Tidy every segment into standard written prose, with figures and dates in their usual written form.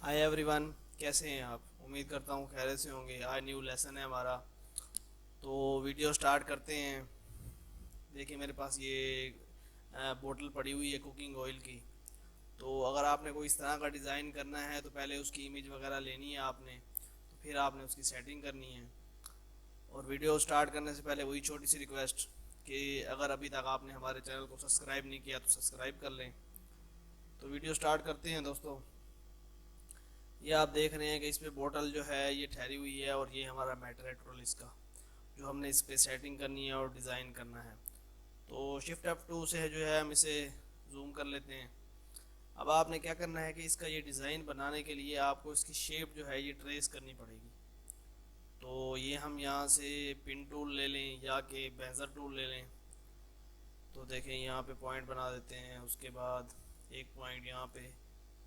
Hi everyone, कैसे हैं आप? उम्मीद करता हूँ खैरियत से होंगे। आज न्यू लेसन है हमारा, तो वीडियो स्टार्ट करते हैं। देखिए मेरे पास ये बोतल पड़ी हुई है कुकिंग ऑयल की। तो अगर आपने कोई इस तरह का डिज़ाइन करना है तो पहले उसकी इमेज वगैरह लेनी है आपने, तो फिर आपने उसकी सेटिंग करनी है। और वीडियो स्टार्ट करने से पहले वही छोटी सी रिक्वेस्ट कि अगर अभी तक आपने हमारे चैनल को सब्सक्राइब नहीं किया तो सब्सक्राइब कर लें। तो वीडियो स्टार्ट करते हैं दोस्तों। ये आप देख रहे हैं कि इस पे बोतल जो है ये ठहरी हुई है और ये हमारा मैटर है टोटल इसका, जो हमने इस पे सेटिंग करनी है और डिज़ाइन करना है। तो शिफ्ट F2 से है जो है हम इसे जूम कर लेते हैं। अब आपने क्या करना है कि इसका ये डिज़ाइन बनाने के लिए आपको इसकी शेप जो है ये ट्रेस करनी पड़ेगी। तो ये हम यहाँ से पिन टूल ले लें या कि बेजर टूल ले लें। तो देखें यहाँ पे पॉइंट बना देते हैं, उसके बाद एक पॉइंट यहाँ पे,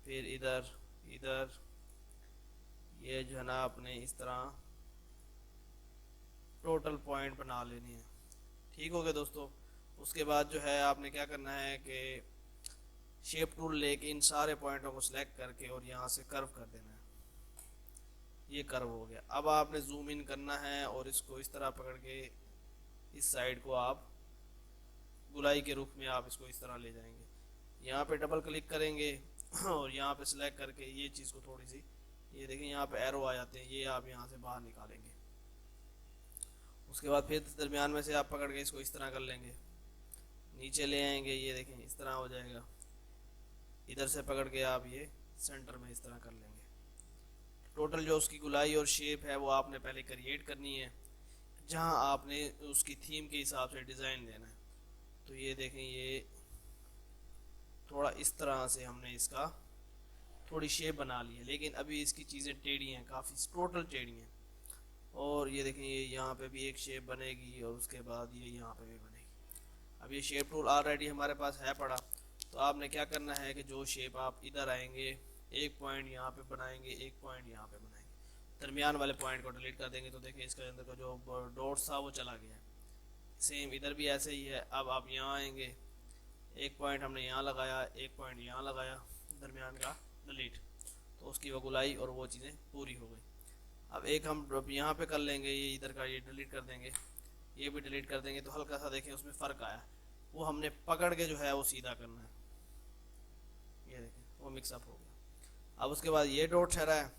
फिर इधर इधर। ये जो है ना आपने इस तरह टोटल पॉइंट बना लेनी है। ठीक हो गया दोस्तों। उसके बाद जो है आपने क्या करना है कि शेप टूल लेके इन सारे पॉइंटों को सिलेक्ट करके और यहाँ से कर्व कर देना है। ये कर्व हो गया। अब आपने जूम इन करना है और इसको इस तरह पकड़ के इस साइड को आप गुलाई के रूप में आप इसको इस तरह ले जाएंगे। यहाँ पे डबल क्लिक करेंगे और यहाँ पे सिलेक्ट करके ये चीज़ को थोड़ी सी, ये देखें यहाँ पे एरो आ जाते हैं, ये आप यहाँ से बाहर निकालेंगे। उसके बाद फिर दरमियान में से आप पकड़ के इसको इस तरह कर लेंगे, नीचे ले आएंगे, ये देखें इस तरह हो जाएगा। इधर से पकड़ के आप ये सेंटर में इस तरह कर लेंगे। टोटल जो उसकी गुलाई और शेप है वो आपने पहले क्रिएट करनी है, जहां आपने उसकी थीम के हिसाब से डिज़ाइन देना है। तो ये देखें, ये थोड़ा इस तरह से हमने इसका थोड़ी शेप बना ली है, लेकिन अभी इसकी चीज़ें टेढ़ी हैं, काफ़ी टोटल टेढ़ी हैं। और ये देखें, ये यहाँ पे भी एक शेप बनेगी और उसके बाद ये यहाँ पे भी बनेगी। अब ये शेप टूल ऑलरेडी हमारे पास है पड़ा। तो आपने क्या करना है कि जो शेप आप इधर आएंगे, एक पॉइंट यहाँ पे बनाएंगे, एक पॉइंट यहाँ पे बनाएंगे, दरमियान वाले पॉइंट को डिलीट कर देंगे। तो देखिए इसके अंदर का जो डॉट्स था वो चला गया है। सेम इधर भी ऐसे ही है। अब आप यहाँ आएंगे, एक पॉइंट हमने यहाँ लगाया, एक पॉइंट यहाँ लगाया, दरमियान का डिलीट। तो उसकी वो गुलाई और वो चीज़ें पूरी हो गई। अब एक हम यहाँ पे कर लेंगे, ये इधर का ये डिलीट कर देंगे, ये भी डिलीट कर देंगे। तो हल्का सा देखें उसमें फ़र्क आया, वो हमने पकड़ के जो है वो सीधा करना है। ये देखें वो मिक्सअप हो गया। अब उसके बाद ये डॉट ठहरा है,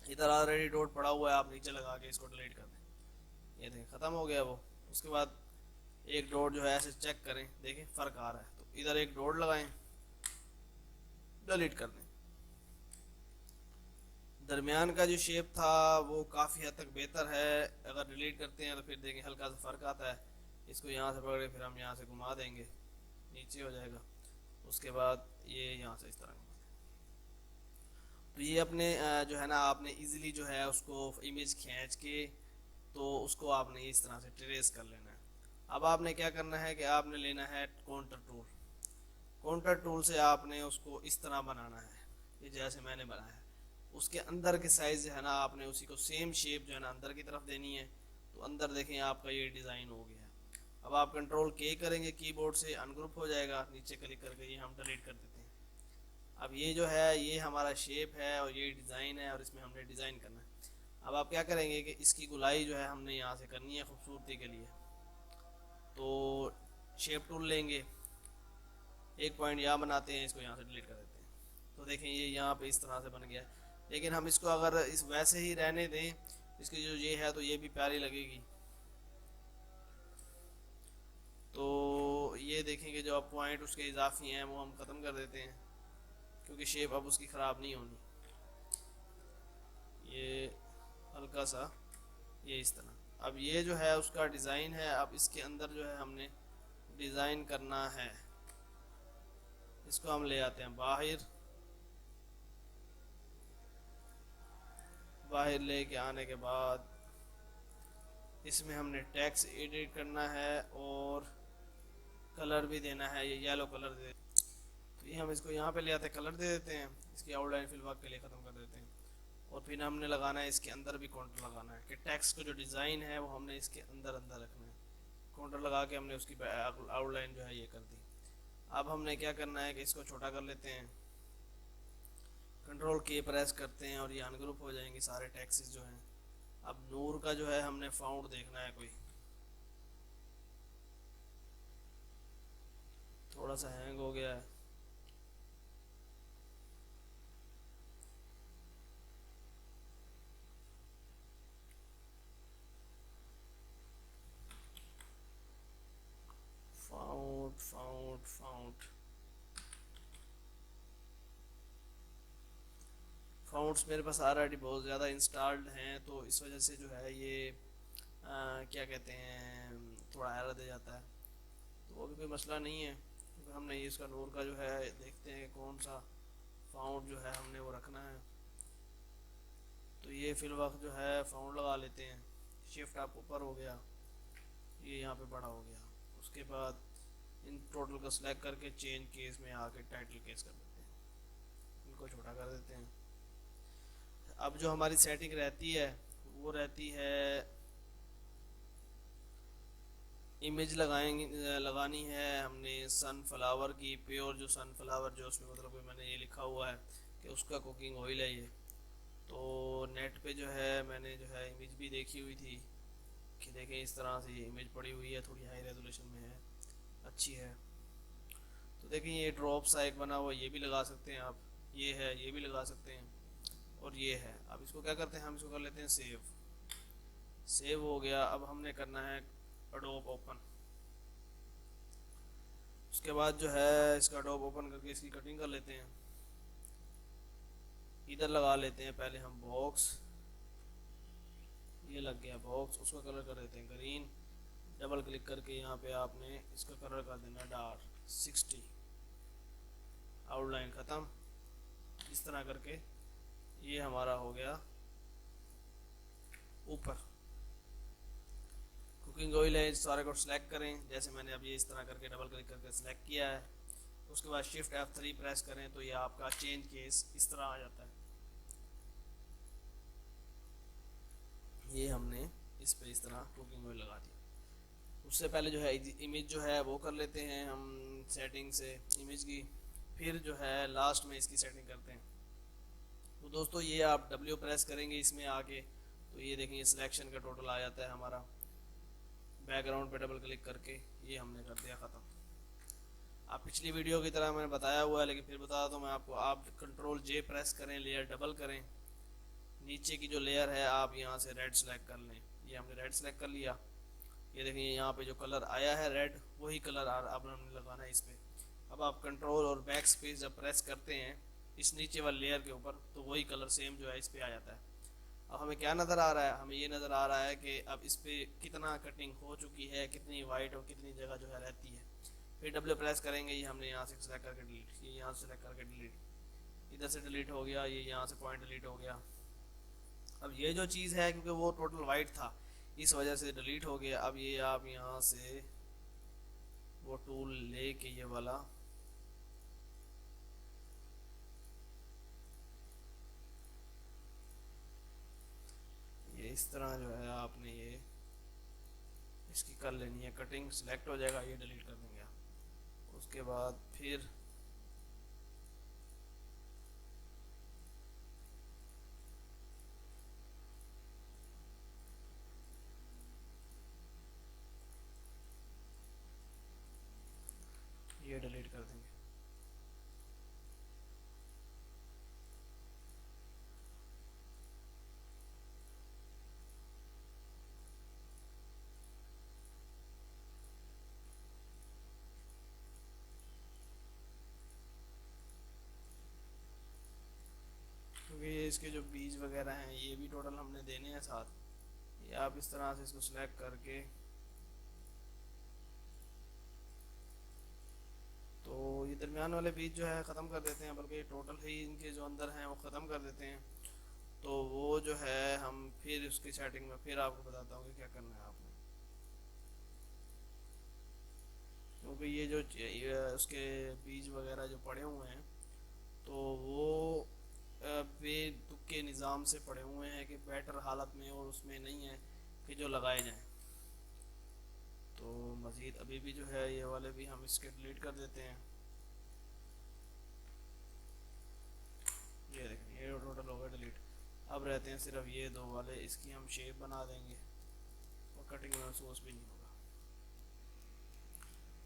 इधर ऑलरेडी डॉट पड़ा हुआ है, आप नीचे लगा के इसको डिलीट कर दें। ये देखें ख़त्म हो गया वो। उसके बाद एक डॉट जो है ऐसे चेक करें, देखें फ़र्क आ रहा है, तो इधर एक डॉट लगाएं, डिलीट कर दें। दरमियान का जो शेप था वो काफ़ी हद तक बेहतर है। अगर डिलीट करते हैं तो फिर देखें हल्का सा फ़र्क आता है। इसको यहाँ से पकड़ के फिर हम यहाँ से घुमा देंगे, नीचे हो जाएगा। उसके बाद ये यहाँ से इस तरह घुमा दें। तो ये अपने जो है ना आपने इजीली जो है उसको इमेज खींच के तो उसको आपने इस तरह से ट्रेस कर लेना है। अब आपने क्या करना है कि आपने लेना है काउंटर टूल। काउंटर टूल से आपने उसको इस तरह बनाना है, ये जैसे मैंने बनाया है। उसके अंदर के साइज जो है ना आपने उसी को सेम शेप जो है ना अंदर की तरफ देनी है। तो अंदर देखें आपका ये डिज़ाइन हो गया है। अब आप कंट्रोल के करेंगे कीबोर्ड से, अनग्रुप हो जाएगा, नीचे क्लिक करके ये हम डिलीट कर देते हैं। अब ये जो है ये हमारा शेप है और ये डिज़ाइन है और इसमें हमने डिज़ाइन करना है। अब आप क्या करेंगे कि इसकी गुलाई जो है हमने यहाँ से करनी है खूबसूरती के लिए। तो शेप टूल लेंगे, एक पॉइंट यहाँ बनाते हैं, इसको यहाँ से डिलीट कर देते हैं। तो देखें ये यहाँ पे इस तरह से बन गया है। लेकिन हम इसको अगर इस वैसे ही रहने दें, इसकी जो ये है तो ये भी प्यारी लगेगी। तो ये देखेंगे जो अब पॉइंट उसके इजाफी हैं वो हम ख़त्म कर देते हैं, क्योंकि शेप अब उसकी ख़राब नहीं होनी। ये हल्का सा ये इस तरह। अब ये जो है उसका डिज़ाइन है। अब इसके अंदर जो है हमने डिज़ाइन करना है। इसको हम ले आते हैं बाहर। बाहर लेके आने के बाद इसमें हमने टेक्स्ट एडिट करना है और कलर भी देना है, ये येलो कलर दे। तो ये हम इसको यहाँ पे ले आते हैं, कलर दे देते हैं, इसकी आउटलाइन फिल वर्क के लिए ख़त्म कर देते हैं। और फिर हमने लगाना है इसके अंदर भी काउंटर लगाना है कि टेक्स्ट का जो डिज़ाइन है वो हमने इसके अंदर अंदर रखना है। काउंटर लगा के हमने उसकी आउटलाइन जो है ये कर दी। अब हमने क्या करना है कि इसको छोटा कर लेते हैं। कंट्रोल के प्रेस करते हैं और ये अनग्रुप हो जाएंगे सारे टैक्सेस जो हैं। अब नूर का जो है हमने फाउंड देखना है कोई, थोड़ा सा हैंग हो गया है। फाउंड फाउंड फाउंड फाउंड्स मेरे पास ऑलरेडी बहुत ज़्यादा इंस्टॉल्ड हैं, तो इस वजह से जो है ये क्या कहते हैं, थोड़ा एरर दे जाता है। तो वो भी कोई मसला नहीं है, क्योंकि हमने ये इसका नूर का जो है देखते हैं कौन सा फाउंड जो है हमने वो रखना है। तो ये फिल वक्त जो है फाउंड लगा लेते हैं। शिफ्ट आप ऊपर हो गया, ये यहाँ पे बड़ा हो गया। उसके बाद इन टोटल को सिलेक्ट करके चेंज केस में आके टाइटल केस कर देते हैं, इनको छोटा कर देते हैं। अब जो हमारी सेटिंग रहती है वो रहती है, इमेज लगानी है हमने सनफ्लावर की, प्योर जो सनफ्लावर जो उसमें मतलब मैंने ये लिखा हुआ है कि उसका कुकिंग ऑयल है ये। तो नेट पे जो है मैंने जो है इमेज भी देखी हुई थी कि देखें इस तरह से ये इमेज पड़ी हुई है, थोड़ी हाई रेजोल्यूशन में है, अच्छी है। तो देखें ये ड्रॉप सा एक बना हुआ, ये भी लगा सकते हैं आप, ये है ये भी लगा सकते हैं, और ये है। अब इसको क्या करते हैं, हम इसको कर लेते हैं सेव। सेव हो गया। अब हमने करना है एडोब ओपन। उसके बाद जो है इसका एडोब ओपन करके इसकी कटिंग कर लेते हैं। इधर लगा लेते हैं पहले हम बॉक्स, ये लग गया बॉक्स, उसका कलर कर देते हैं ग्रीन। डबल क्लिक करके यहाँ पे आपने इसका कलर कर देना डार्क 60, आउटलाइन ख़त्म। इस तरह करके ये हमारा हो गया ऊपर। कुकिंग ऑयल है, इस सारे को सिलेक्ट करें, जैसे मैंने अब ये इस तरह करके डबल क्लिक करके सिलेक्ट किया है। उसके बाद शिफ्ट F3 प्रेस करें तो ये आपका चेंज केस इस तरह आ जाता है। ये हमने इस पे इस तरह कुकिंग ऑयल लगा दिया। उससे पहले जो है इमेज जो है वो कर लेते हैं हम सेटिंग से इमेज की, फिर जो है लास्ट में इसकी सेटिंग करते हैं। तो दोस्तों ये आप W प्रेस करेंगे इसमें आके, तो ये देखेंगे सिलेक्शन का टोटल आ जाता है हमारा। बैकग्राउंड पे डबल क्लिक करके ये हमने कर दिया ख़त्म। आप पिछली वीडियो की तरह मैंने बताया हुआ है, लेकिन फिर बता दूँ मैं आपको, आप कंट्रोल J प्रेस करें, लेयर डबल करें, नीचे की जो लेयर है आप यहाँ से रेड सेलेक्ट कर लें। ये हमने रेड सेलेक्ट कर लिया। ये देखिए यहाँ पे जो कलर आया है रेड, वही कलर अब हमने लगाना है इस पे। अब आप कंट्रोल और बैक स्पेस जब प्रेस करते हैं इस नीचे वाले लेयर के ऊपर, तो वही कलर सेम जो है इस पे आ जाता है। अब हमें क्या नज़र आ रहा है, हमें ये नज़र आ रहा है कि अब इस पे कितना कटिंग हो चुकी है, कितनी वाइट और कितनी जगह जो है रहती है। फिर W प्रेस करेंगे, ये हमने यहाँ से सेलेक्ट करके डिलीट, ये यहाँ से सेलेक्ट करके डिलीट, इधर से डिलीट हो गया, ये यहाँ से पॉइंट डिलीट हो गया। अब ये जो चीज़ है क्योंकि वो टोटल वाइट था इस वजह से डिलीट हो गया। अब ये आप यहाँ से वो टूल ले के ये वाला ये इस तरह जो है आपने ये इसकी कर लेनी है कटिंग, सिलेक्ट हो जाएगा, ये डिलीट कर देंगे आप। उसके बाद फिर ये डिलीट कर देंगे। क्योंकि ये इसके जो बीज वगैरह हैं ये भी टोटल हमने देने हैं साथ। ये आप इस तरह से इसको सिलेक्ट करके, तो ये दरमियान वाले बीज जो है ख़त्म कर देते हैं, बल्कि टोटल ही इनके जो अंदर हैं वो ख़त्म कर देते हैं। तो वो जो है हम फिर उसकी सेटिंग में फिर आपको बताता हूँ कि क्या करना है आपने। क्योंकि ये जो उसके बीज वगैरह जो पड़े हुए हैं तो वो बेतुक के निज़ाम से पड़े हुए हैं कि बेटर हालत में और उसमें नहीं है कि जो लगाए जाएं। तो मज़ीद अभी भी जो है ये वाले भी हम इसके डिलीट कर देते हैं। ये देखें अब रहते हैं सिर्फ ये दो वाले, इसकी हम शेप बना देंगे और कटिंग महसूस भी नहीं होगा।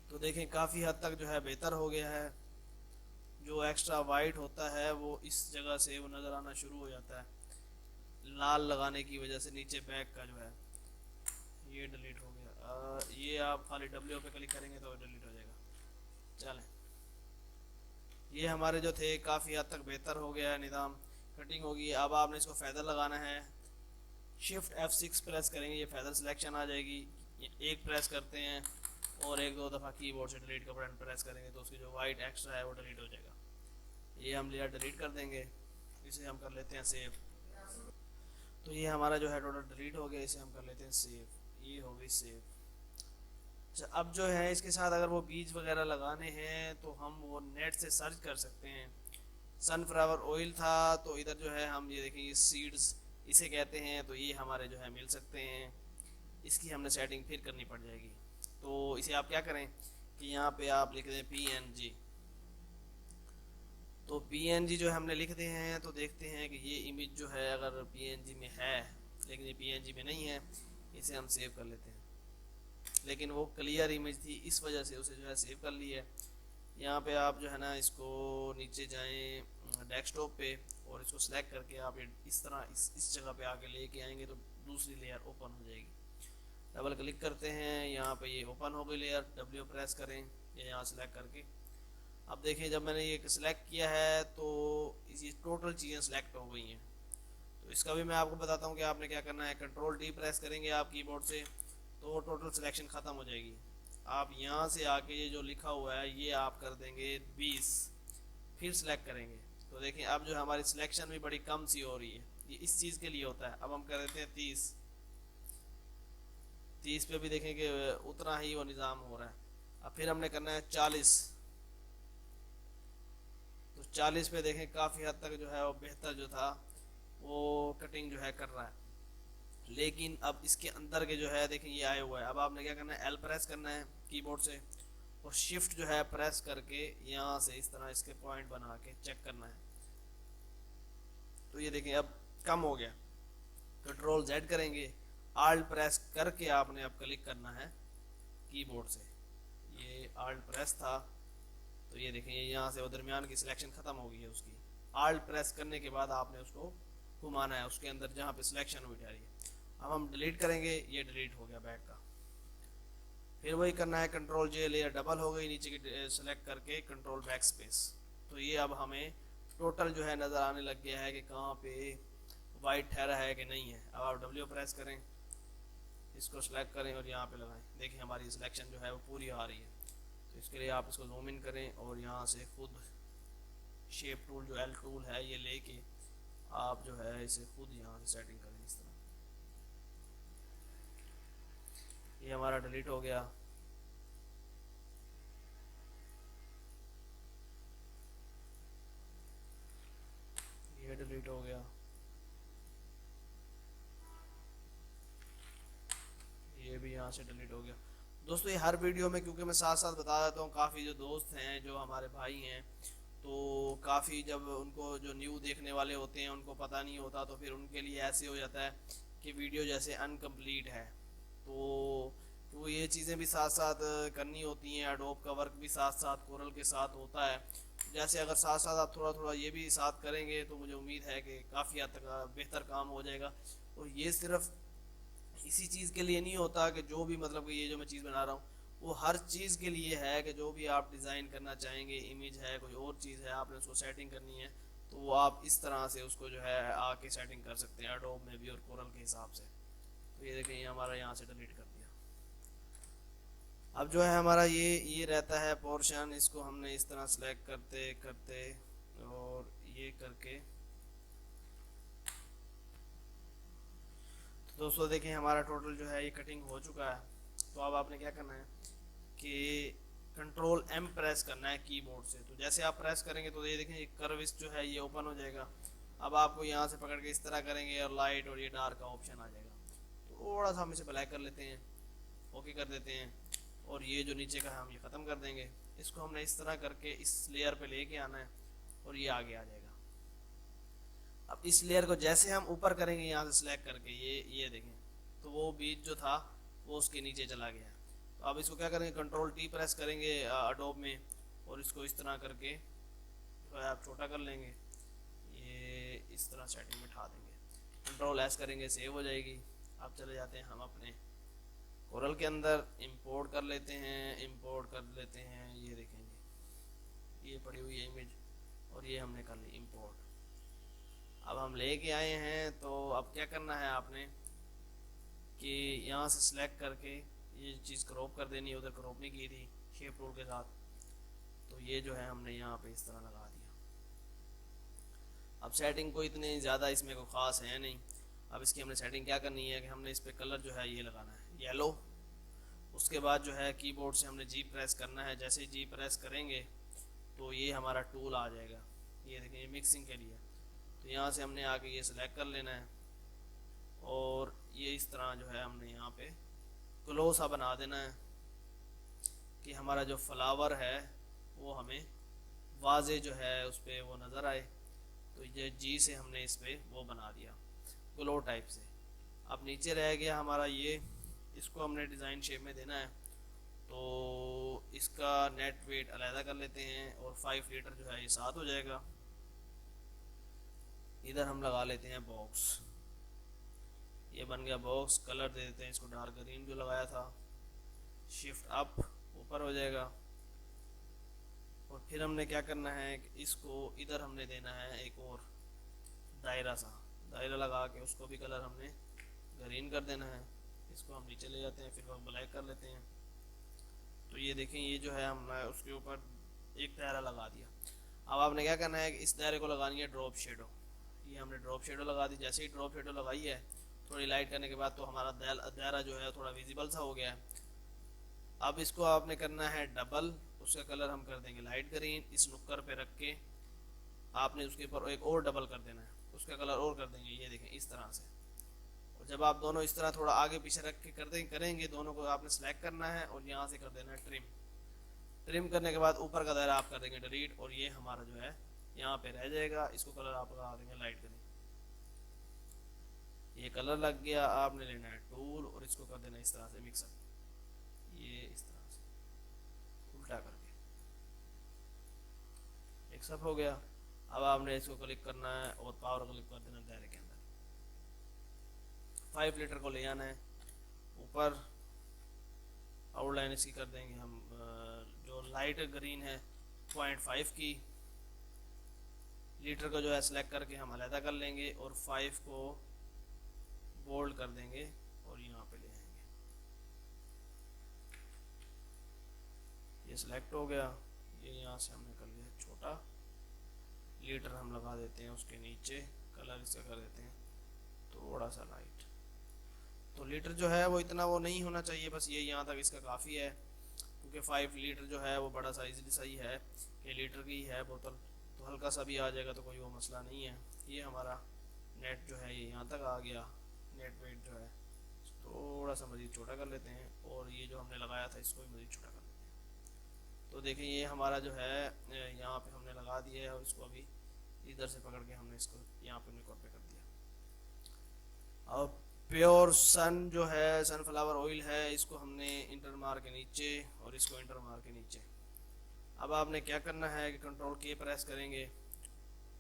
तो देखें काफ़ी हद तक जो है बेहतर हो गया है। जो एक्स्ट्रा वाइट होता है वो इस जगह से वो नज़र आना शुरू हो जाता है लाल लगाने की वजह से। नीचे बैक का जो है ये डिलीट हो गया। ये आप खाली W पे क्लिक करेंगे तो डिलीट हो जाएगा। चलें, ये हमारे जो थे काफ़ी हद तक बेहतर हो गया है निज़ाम, कटिंग होगी। अब आपने इसको फैदर लगाना है, शिफ्ट F6 प्रेस करेंगे, ये फैदर सिलेक्शन आ जाएगी। एक प्रेस करते हैं और एक दो दफ़ा कीबोर्ड से डिलीट का बटन प्रेस करेंगे तो उसकी जो वाइट एक्स्ट्रा है वो डिलीट हो जाएगा। ये हम लेयर डिलीट कर देंगे, इसे हम कर लेते हैं सेव। तो ये हमारा जो है टोटल डिलीट हो गया, इसे हम कर लेते हैं सेव। ये हो गई सेव। अच्छा, अब जो है इसके साथ अगर वो बीज वगैरह लगाने हैं तो हम वो नेट से सर्च कर सकते हैं। सनफ्लावर ऑयल था तो इधर जो है हम ये देखेंगे सीड्स इसे कहते हैं, तो ये हमारे जो है मिल सकते हैं। इसकी हमने सेटिंग फिर करनी पड़ जाएगी। तो इसे आप क्या करें कि यहाँ पे आप लिख दें PNG। तो PNG जो हमने लिख दिए हैं तो देखते हैं कि ये इमेज जो है अगर PNG में है, लेकिन ये PNG में नहीं है, इसे हम सेव कर लेते हैं। लेकिन वो क्लियर इमेज थी, इस वजह से उसे जो है सेव कर ली है। यहाँ पे आप जो है ना इसको नीचे जाएं डेस्कटॉप पे और इसको सेलेक्ट करके आप इस तरह इस जगह पे आके लेके आएंगे तो दूसरी लेयर ओपन हो जाएगी। डबल क्लिक करते हैं, यहाँ पे ये ओपन हो गई लेयर। W प्रेस करें या यहाँ सेलेक्ट करके। अब देखें जब मैंने ये सिलेक्ट किया है तो इसी टोटल चीज़ें सेलेक्ट हो गई हैं। तो इसका भी मैं आपको बताता हूँ कि आपने क्या करना है। कंट्रोल D प्रेस करेंगे आप कीबोर्ड से तो टोटल सिलेक्शन ख़त्म हो जाएगी। आप यहाँ से आके ये जो लिखा हुआ है ये आप कर देंगे 20, फिर सिलेक्ट करेंगे तो देखें अब जो हमारी सिलेक्शन भी बड़ी कम सी हो रही है। ये इस चीज़ के लिए होता है। अब हम कर देते हैं 30 पे भी देखें कि उतना ही वो निज़ाम हो रहा है। अब फिर हमने करना है 40, तो 40 पे देखें काफ़ी हद तक जो है वो बेहतर जो था वो कटिंग जो है कर रहा है। लेकिन अब इसके अंदर के जो है देखें ये आए हुआ है। अब आपने क्या करना है, L प्रेस करना है कीबोर्ड से और शिफ्ट जो है प्रेस करके यहाँ से इस तरह इसके पॉइंट बना के चेक करना है। तो ये देखें अब कम हो गया। कंट्रोल Z करेंगे, आल्ट प्रेस करके आपने अब क्लिक करना है कीबोर्ड से। ये आल्ट प्रेस था तो ये देखें यहाँ से वो दरमियान की सिलेक्शन ख़त्म हो गई है उसकी। आल्ट प्रेस करने के बाद आपने उसको घुमाना है उसके अंदर जहाँ पे सिलेक्शन हुई जा रही है। अब हम डिलीट करेंगे, ये डिलीट हो गया बैक का। फिर वही करना है, कंट्रोल J, लेयर डबल हो गई नीचे की सेलेक्ट करके कंट्रोल बैक स्पेस। तो ये अब हमें टोटल जो है नज़र आने लग गया है कि कहाँ पे वाइट ठहरा है कि नहीं है। अब आप W प्रेस करें, इसको सेलेक्ट करें और यहाँ पे लगाएं। देखिए हमारी सिलेक्शन जो है वो पूरी आ रही है। तो इसके लिए आप इसको जूम इन करें और यहाँ से खुद शेप टूल जो L टूल है ये लेके आप जो है इसे खुद यहाँ से सेटिंग करें इस तरह। ये हमारा डिलीट हो गया। ये डिलीट हो गया। ये भी यहाँ से डिलीट हो गया। दोस्तों ये हर वीडियो में क्योंकि मैं साथ साथ बता देता हूँ, काफ़ी जो दोस्त हैं जो हमारे भाई हैं तो काफ़ी जब उनको जो न्यू देखने वाले होते हैं उनको पता नहीं होता तो फिर उनके लिए ऐसे हो जाता है कि वीडियो जैसे अनकम्प्लीट है। तो ये चीज़ें भी साथ साथ करनी होती हैं। एडोब का वर्क भी साथ साथ कोरल के साथ होता है। जैसे अगर साथ साथ आप थोड़ा थोड़ा ये भी साथ करेंगे तो मुझे उम्मीद है कि काफ़ी हद तक बेहतर काम हो जाएगा। और ये सिर्फ इसी चीज़ के लिए नहीं होता कि जो भी मतलब कि ये जो मैं चीज़ बना रहा हूँ वो हर चीज़ के लिए है कि जो भी आप डिज़ाइन करना चाहेंगे, इमेज है कोई और चीज़ है आपने उसको सेटिंग करनी है तो वो आप इस तरह से उसको जो है आके सेटिंग कर सकते हैं एडोब में भी और कोरल के हिसाब से। तो ये देखें हमारा यहाँ से डिलीट कर दिया। अब जो है हमारा ये रहता है पोर्शन, इसको हमने इस तरह सेलेक्ट करते करते और ये करके। तो दोस्तों देखें हमारा टोटल जो है ये कटिंग हो चुका है। तो अब आपने क्या करना है कि कंट्रोल M प्रेस करना है कीबोर्ड से। तो जैसे आप प्रेस करेंगे तो ये देखें ये कर्व्स जो है ये ओपन हो जाएगा। अब आपको यहाँ से पकड़ के इस तरह करेंगे और लाइट और ये डार्क का ऑप्शन आ जाएगा। थोड़ा सा हम इसे ब्लैक कर लेते हैं, ओके कर देते हैं और ये जो नीचे का है हम ये ख़त्म कर देंगे। इसको हमने इस तरह करके इस लेयर पे लेके आना है और ये आगे आ जाएगा। अब इस लेयर को जैसे हम ऊपर करेंगे यहाँ से सिलेक्ट करके, ये देखें तो वो बीच जो था वो उसके नीचे चला गया। तो अब इसको क्या करेंगे, कंट्रोल टी प्रेस करेंगे अडोब में, और इसको इस तरह करके तो आप छोटा कर लेंगे, ये इस तरह सेटिंग में उठा देंगे, कंट्रोल एस करेंगे, सेव हो जाएगी। अब चले जाते हैं हम अपने कोरल के अंदर, इंपोर्ट कर लेते हैं, इंपोर्ट कर लेते हैं, ये देखेंगे ये पड़ी हुई है इमेज, और ये हमने कर ली इंपोर्ट। अब हम लेके आए हैं, तो अब क्या करना है आपने कि यहाँ से सिलेक्ट करके ये चीज़ क्रॉप कर देनी है, उधर क्रॉप नहीं की थी शेप टूल के साथ, तो ये जो है हमने यहाँ पे इस तरह लगा दिया। अब सेटिंग को इतनी ज़्यादा इसमें कोई ख़ास है नहीं। अब इसकी हमने सेटिंग क्या करनी है कि हमने इस पर कलर जो है ये लगाना है येलो। उसके बाद जो है कीबोर्ड से हमने जी प्रेस करना है, जैसे ही जी प्रेस करेंगे तो ये हमारा टूल आ जाएगा, ये देखिए ये मिक्सिंग के लिए। तो यहाँ से हमने आके ये सिलेक्ट कर लेना है, और ये इस तरह जो है हमने यहाँ पे ग्लो सा बना देना है कि हमारा जो फ्लावर है वो हमें वाजे जो है उस पर वो नज़र आए। तो ये जी से हमने इस पर वो बना दिया ग्लो टाइप से। अब नीचे रह गया हमारा ये, इसको हमने डिज़ाइन शेप में देना है, तो इसका नेट वेट अलहदा कर लेते हैं, और 5 लीटर जो है ये 7 हो जाएगा। इधर हम लगा लेते हैं बॉक्स, ये बन गया बॉक्स। कलर दे देते हैं इसको डार्क ग्रीन जो लगाया था, शिफ्ट अप ऊपर हो जाएगा। और फिर हमने क्या करना है कि इसको इधर हमने देना है एक और दायरा सा, दायरा लगा के उसको भी कलर हमने ग्रीन कर देना है। इसको हम नीचे ले जाते हैं, फिर हम ब्लैक कर लेते हैं। तो ये देखें ये जो है हमने उसके ऊपर एक दायरा लगा दिया। अब आपने क्या करना है कि इस दायरे को लगानी है ड्रॉप शेडो, ये हमने ड्रॉप शेडो लगा दी। जैसे ही ड्रॉप शेडो लगाई है थोड़ी लाइट करने के बाद तो हमारा दायरा जो है थोड़ा विजिबल सा हो गया है। अब इसको आपने करना है डबल, उसका कलर हम कर देंगे लाइट ग्रीन। इस नुक्कर पे रख के आपने उसके ऊपर एक और डबल कर देना है, उसका कलर और कर देंगे, ये देखें इस तरह से। और जब आप दोनों इस तरह थोड़ा आगे पीछे रख के करेंगे, दोनों को आपने सेलेक्ट करना है और यहाँ से कर देना है ट्रिम। ट्रिम करने के बाद ऊपर का दायरा आप कर देंगे डिलीट, और ये हमारा जो है यहाँ पे रह जाएगा। इसको कलर आप लगा देंगे लाइट ग्रीन, ये कलर लग गया। आपने लेना है टूल और इसको कर देना इस तरह से मिक्सअप, ये इस तरह से उल्टा करके मिक्सअप हो गया। अब आपने इसको क्लिक करना है और पावर क्लिक कर देना दायरे के अंदर। 5 लीटर को ले आना है ऊपर, आउटलाइन इसकी कर देंगे हम जो लाइट ग्रीन है 0.5 की। लीटर को जो है सेलेक्ट करके हम अलहदा कर लेंगे और 5 को बोल्ड कर देंगे और यहाँ पे ले आएंगे, ये सिलेक्ट हो गया। ये यहाँ से हमने कर लिया छोटा। लीटर हम लगा देते हैं उसके नीचे, कलर इसका कर देते हैं थोड़ा सा लाइट। तो लीटर जो है वो इतना वो नहीं होना चाहिए, बस ये यहाँ तक इसका काफ़ी है, क्योंकि 5 लीटर जो है वो बड़ा साइज सही है कि लीटर की है बोतल, तो हल्का सा भी आ जाएगा तो कोई वो मसला नहीं है। ये हमारा नेट जो है ये यहाँ तक आ गया। नेट वेट जो है थोड़ा सा मज़ीद छोटा कर लेते हैं, और ये जो हमने लगाया था इसको भी मज़ीद छोटा कर लेते हैं। तो देखें ये हमारा जो है यहाँ पे हमने लगा दिया है, और इसको अभी इधर से पकड़ के हमने इसको यहाँ पे कॉपी कर दिया। अब प्योर सन जो है सनफ्लावर ऑयल है, इसको हमने इंटर मार के नीचे और इसको इंटर मार के नीचे। अब आपने क्या करना है कि कंट्रोल के प्रेस करेंगे,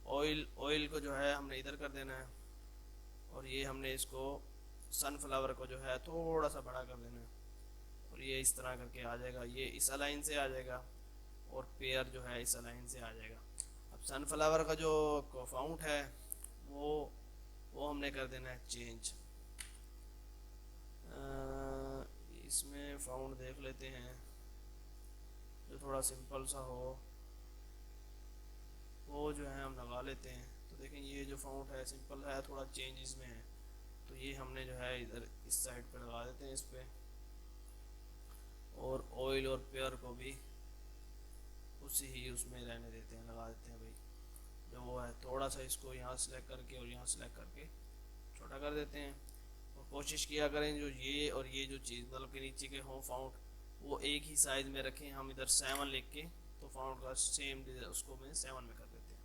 ऑयल को जो है हमने इधर कर देना है, और ये हमने इसको सनफ्लावर को जो है थोड़ा सा बड़ा कर देना है, और ये इस तरह करके आ जाएगा। ये इस अलाइन से आ जाएगा और पेयर जो है इस अलाइन से आ जाएगा। अब सनफ्लावर का जो फाउंट है वो हमने कर देना है चेंज। इसमें फाउंड देख लेते हैं जो थोड़ा सिंपल सा हो, वो जो है हम लगा लेते हैं। तो देखें ये जो फाउंड है सिंपल है, थोड़ा चेंज इसमें है, तो ये हमने जो है इधर इस साइड पे लगा देते हैं इस पे। और ऑयल और पेयर को भी उसी ही उसमें रहने देते हैं, लगा देते हैं भाई जो वो है। थोड़ा सा इसको यहाँ सेलेक्ट करके और यहाँ सेलेक्ट करके छोटा कर देते हैं, और कोशिश किया करें जो ये और ये जो चीज़ मतलब के नीचे के हों फाउंड वो एक ही साइज़ में रखें। हम इधर 7 लिख के तो फाउंड का सेम उसको में 7 में कर देते हैं।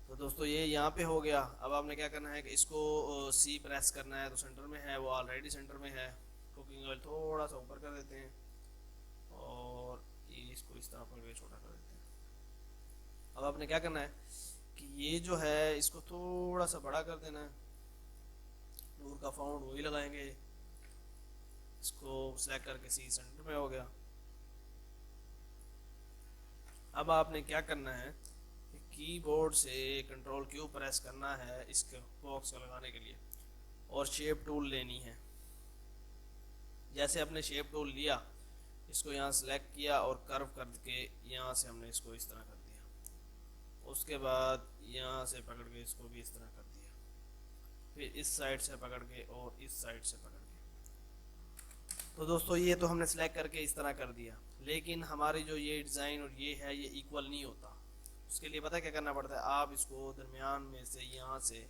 तो दोस्तों ये यहाँ पे हो गया। अब आपने क्या करना है कि इसको सी प्रेस करना है, तो सेंटर में है, वो ऑलरेडी सेंटर में है। कुकिंग ऑयल थोड़ा सा ऊपर कर देते हैं और ये इसको इस तरह पकड़ के छोटा कर देते हैं। अब आपने क्या करना है कि ये जो है इसको थोड़ा सा बड़ा कर देना है। नूर का फाउंड वही लगाएंगे, इसको सेलेक्ट करके सी सेंटर में हो गया। अब आपने क्या करना है कि कीबोर्ड से कंट्रोल क्यू प्रेस करना है इसके बॉक्स को लगाने के लिए, और शेप टूल लेनी है। जैसे आपने शेप टूल लिया, इसको यहाँ सेलेक्ट किया और कर्व करके यहाँ से हमने इसको इस तरह कर दिया। उसके बाद यहाँ से पकड़ के इसको भी इस तरह कर दिया, फिर इस साइड से पकड़ के और इस साइड से पकड़ के। तो दोस्तों ये तो हमने सेलेक्ट करके इस तरह कर दिया, लेकिन हमारी जो ये डिज़ाइन और ये है ये इक्वल नहीं होता। उसके लिए पता क्या करना पड़ता है, आप इसको दरमियान में से यहाँ से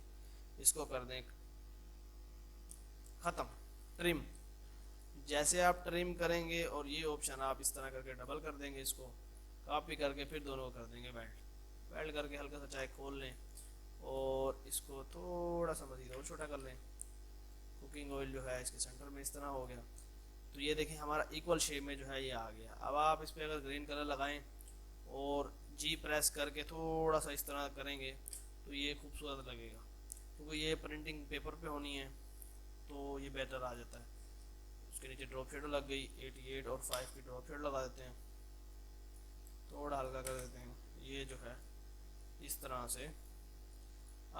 इसको कर दें ख़त्म, ट्रिम। जैसे आप ट्रिम करेंगे और ये ऑप्शन आप इस तरह करके डबल कर देंगे, इसको कॉपी करके फिर दोनों को कर देंगे वेल्ड। वेल्ड करके हल्का सा चाहे खोल लें और इसको थोड़ा सा मज़ीद और छोटा कर लें। कुकिंग ऑयल जो है इसके सेंटर में इस तरह हो गया। तो ये देखें हमारा इक्वल शेप में जो है ये आ गया। अब आप इस पर अगर ग्रीन कलर लगाएं और जी प्रेस करके थोड़ा सा इस तरह करेंगे तो ये खूबसूरत लगेगा, क्योंकि ये प्रिंटिंग पेपर पे होनी है तो ये बेहतर आ जाता है। उसके नीचे ड्रॉप शेडो लग गई, 88 और 5 की ड्रॉप शेडो लगा देते हैं, थोड़ा हल्का कर देते हैं। ये जो है इस तरह से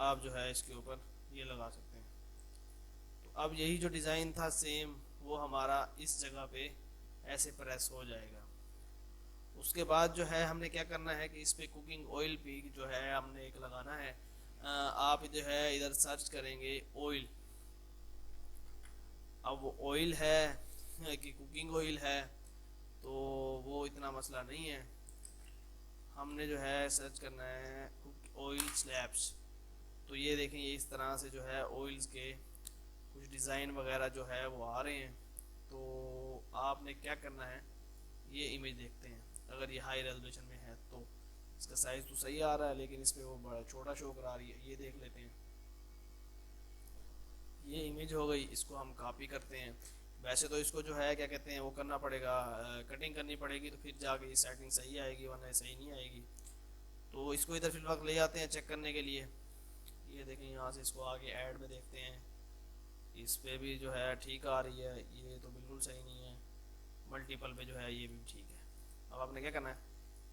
आप जो है इसके ऊपर ये लगा सकते हैं। तो अब यही जो डिज़ाइन था सेम वो हमारा इस जगह पे ऐसे प्रेस हो जाएगा। उसके बाद जो है हमने क्या करना है कि इस पे कुकिंग ऑयल भी जो है हमने एक लगाना है। आप जो है इधर सर्च करेंगे ऑयल। अब वो ऑयल है कि कुकिंग ऑयल है तो वो इतना मसला नहीं है। हमने जो है सर्च करना है ऑयल स्लैब्स। तो ये देखें ये इस तरह से जो है ऑयल्स के कुछ डिज़ाइन वगैरह जो है वो आ रहे हैं। तो आपने क्या करना है, ये इमेज देखते हैं। अगर ये हाई रेजोल्यूशन में है तो इसका साइज़ तो सही आ रहा है, लेकिन इसमें वो बड़ा छोटा शो करा रही है। ये देख लेते हैं, ये इमेज हो गई। इसको हम कॉपी करते हैं। वैसे तो इसको जो है क्या कहते हैं वो करना पड़ेगा, कटिंग करनी पड़ेगी, तो फिर जाके ये सेटिंग सही आएगी, वरना सही नहीं आएगी। तो इसको इधर फिलहाल ले जाते हैं चेक करने के लिए। ये देखें यहाँ से इसको आगे ऐड में देखते हैं, इस पे भी जो है ठीक आ रही है, ये तो बिल्कुल सही नहीं है। मल्टीपल पे जो है ये भी ठीक है। अब आपने क्या करना है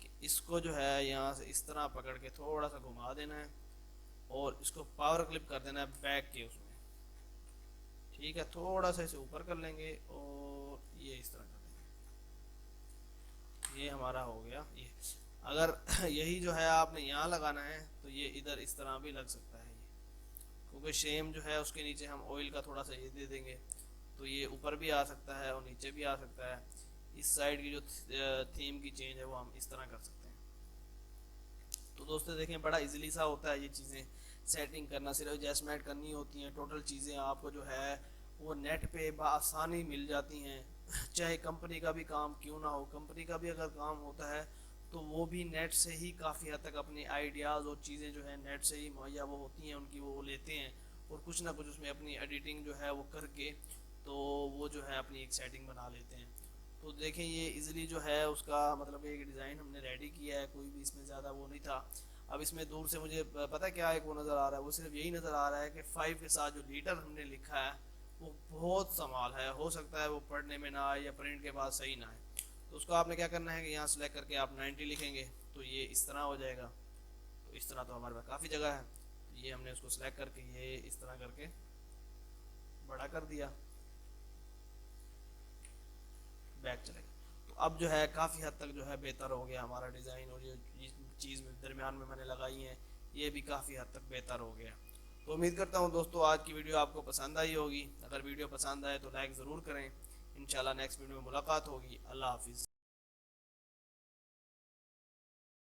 कि इसको जो है यहाँ से इस तरह पकड़ के थोड़ा सा घुमा देना है और इसको पावर क्लिप कर देना है बैक के उसमें, ठीक है। थोड़ा सा इसे ऊपर कर लेंगे और ये इस तरह कर देंगे। ये हमारा हो गया। ये अगर यही जो है आपने यहाँ लगाना है तो ये इधर इस तरह भी लग सकता है, ये क्योंकि शेम जो है उसके नीचे हम ऑयल का थोड़ा सा ये दे देंगे तो ये ऊपर भी आ सकता है और नीचे भी आ सकता है। इस साइड की जो थीम की चेंज है वो हम इस तरह कर सकते हैं। तो दोस्तों देखें बड़ा इजीली सा होता है ये चीज़ें सेटिंग करना, सिर्फ एडजस्टमेंट करनी होती हैं। टोटल चीज़ें आपको जो है वो नेट पे बआसानी मिल जाती हैं। चाहे कंपनी का भी काम क्यों ना हो, कंपनी का भी अगर काम होता है तो वो भी नेट से ही काफ़ी हद तक अपनी आइडियाज़ और चीज़ें जो है नेट से ही मुहैया वो होती हैं उनकी, वो लेते हैं और कुछ ना कुछ उसमें अपनी एडिटिंग जो है वो करके तो वो जो है अपनी एक सेटिंग बना लेते हैं। तो देखें ये इजीली जो है उसका मतलब एक डिज़ाइन हमने रेडी किया है, कोई भी इसमें ज़्यादा वो नहीं था। अब इसमें दूर से मुझे पता क्या एक वो नज़र आ रहा है, वो सिर्फ यही नज़र आ रहा है कि 5 के साथ जो लीटर हमने लिखा है वो बहुत संभाल है, हो सकता है वो पढ़ने में ना आए या प्रिंट के बाद सही ना आए। तो उसको आपने क्या करना है कि यहाँ सेलेक्ट करके आप 90 लिखेंगे तो ये इस तरह हो जाएगा। तो इस तरह तो हमारे पास काफ़ी जगह है, तो ये हमने उसको सेलेक्ट करके ये इस तरह करके बड़ा कर दिया, बैक चलेगा। तो अब जो है काफ़ी हद तक जो है बेहतर हो गया हमारा डिज़ाइन, और ये चीज़ दरमियान में मैंने लगाई है ये भी काफ़ी हद तक बेहतर हो गया। तो उम्मीद करता हूँ दोस्तों आज की वीडियो आपको पसंद आई होगी। अगर वीडियो पसंद आए तो लाइक ज़रूर करें। इंशाल्लाह नेक्स्ट वीडियो में मुलाकात होगी। अल्लाह हाफिज़।